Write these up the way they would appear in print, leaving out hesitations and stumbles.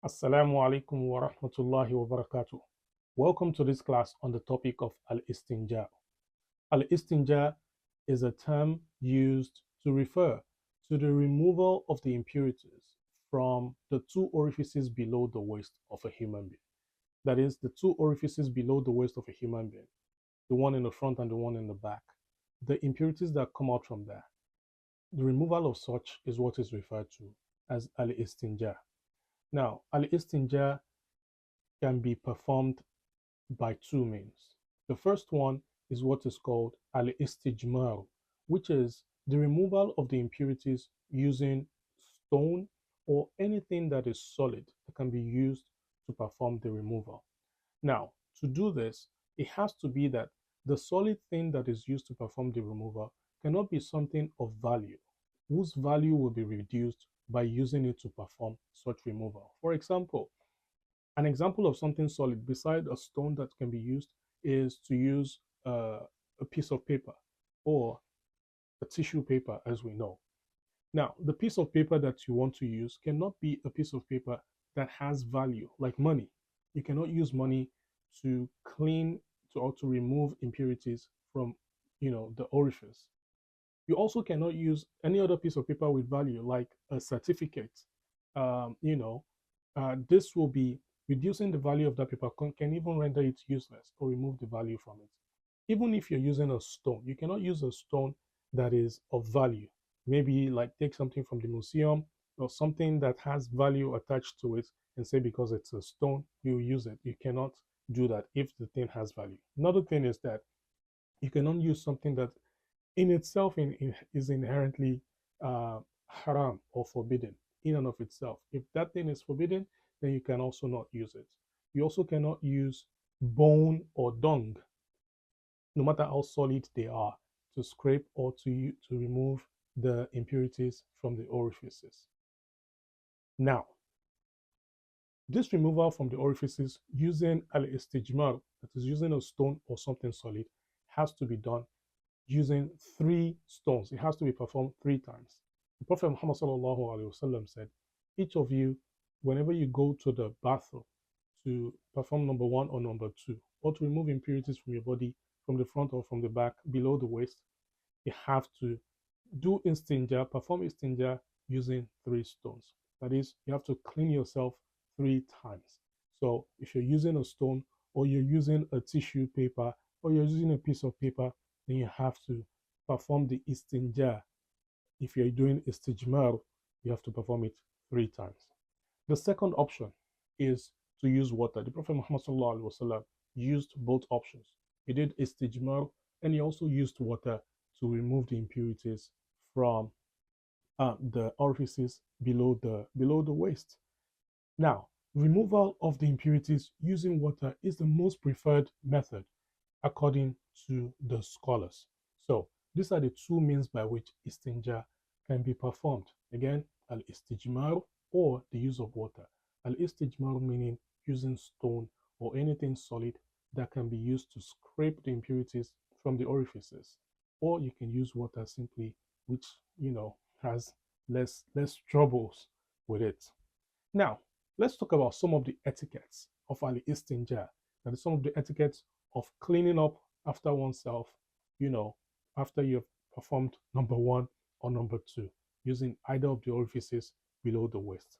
Assalamu alaikum wa rahmatullahi wa barakatuh. Welcome to this class on the topic of Al-istinja. Al-istinja is a term used to refer to the removal of the impurities from the two orifices below the waist of a human being. That is, the two orifices below the waist of a human being, the one in the front and the one in the back. The impurities that come out from there. The removal of such is what is referred to as Al-istinja. Now, Al-istinja can be performed by two means. The first one is what is called Al-istijmar, which is the removal of the impurities using stone or anything that is solid that can be used to perform the removal. Now, to do this, it has to be that the solid thing that is used to perform the removal cannot be something of value, whose value will be reduced by using it to perform such removal. For example, an example of something solid beside a stone that can be used is to use a piece of paper or a tissue paper, as we know. Now, the piece of paper that you want to use cannot be a piece of paper that has value, like money. You cannot use money to clean or to remove impurities from, the orifice. You also cannot use any other piece of paper with value, like a certificate. Um, you know, this will be reducing the value of that paper, can even render it useless or remove the value from it. Even if you're using a stone, you cannot use a stone that is of value. Maybe like take something from the museum or something that has value attached to it and say because it's a stone, you use it. You cannot do that if the thing has value. Another thing is that you cannot use something that in itself is inherently haram or forbidden in and of itself. If that thing is forbidden, then you can also not use it. You also cannot use bone or dung, no matter how solid they are, to scrape or to remove the impurities from the orifices. Now, this removal from the orifices using al-istijmar, that is using a stone or something solid, has to be done using 3 stones. It has to be performed 3 times. The Prophet Muhammad said, each of you, whenever you go to the bathroom to perform number 1 or number 2, or to remove impurities from your body, from the front or from the back, below the waist, you have to do istinja, perform istinja using 3 stones. That is, you have to clean yourself 3 times. So if you're using a stone, or you're using a tissue paper, or you're using a piece of paper, then you have to perform the istinja. If you're doing istijmar, you have to perform it 3 times. The second option is to use water. The Prophet Muhammad used both options. He did istijmar and he also used water to remove the impurities from the orifices below the waist. Now, removal of the impurities using water is the most preferred method according to the scholars. So these are the 2 means by which istinja can be performed. Again, al-istijmar or the use of water. Al-istijmar meaning using stone or anything solid that can be used to scrape the impurities from the orifices. Or you can use water simply, which has less troubles with it. Now, let's talk about some of the etiquettes of al-istinja. That is some of the etiquettes of cleaning up after oneself, after you've performed number 1 or number 2, using either of the orifices below the waist.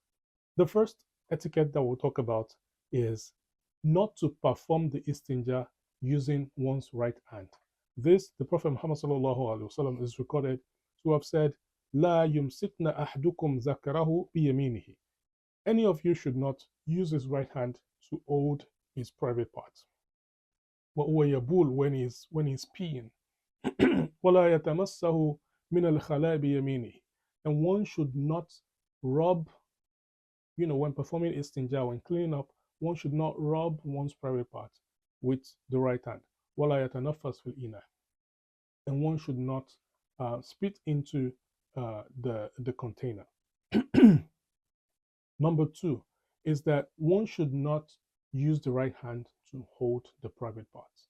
The first etiquette that we'll talk about is not to perform the istinja using one's right hand. This, the Prophet Muhammad is recorded to have said, La yumsikna ahdukum zakarahu biyaminihi. Any of you should not use his right hand to hold his private parts. وهو يبول when he's peeing. ولا يتمسه من الخلاء بيمينه. And one should not rub, when performing istinja, when cleaning up, one should not rub one's private part with the right hand. ولا يتنفس في الإناء. And one should not spit into the container. Number 2 is that one should not use the right hand to hold the private parts.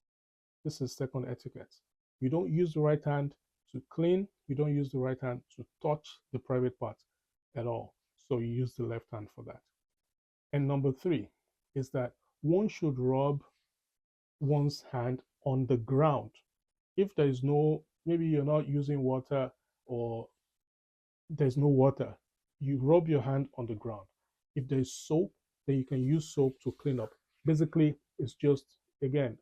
This is second etiquette. You don't use the right hand to clean. You don't use the right hand to touch the private parts at all. So you use the left hand for that. And number three is that one should rub one's hand on the ground. If there is no, maybe you're not using water or there's no water, you rub your hand on the ground. If there's soap, then you can use soap to clean up. Basically, it's just, again,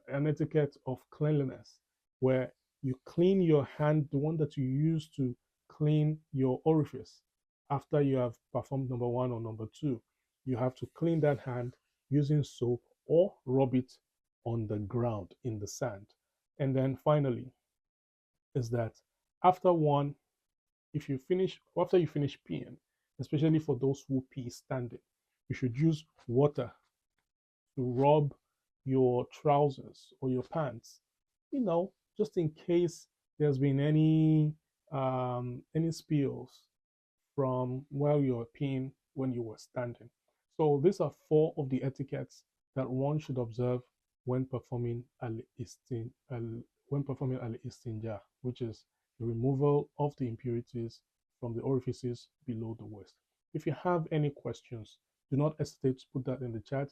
an etiquette of cleanliness where you clean your hand, the one that you use to clean your orifice. After you have performed number one or number two, you have to clean that hand using soap or rub it on the ground in the sand. And then finally, is that after one if you finish after you finish peeing, especially for those who pee standing, you should use water to rub your trousers or your pants, just in case there's been any spills from while you're peeing when you were standing. So these are four of the etiquettes that one should observe when performing al-istinja, which is the removal of the impurities from the orifices below the waist. If you have any questions, do not hesitate to put that in the chat,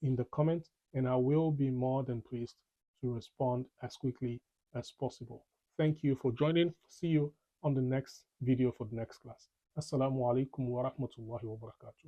in the comment, and I will be more than pleased to respond as quickly as possible. Thank you for joining. See you on the next video for the next class. Assalamu alaikum wa rahmatullahi wa barakatuh.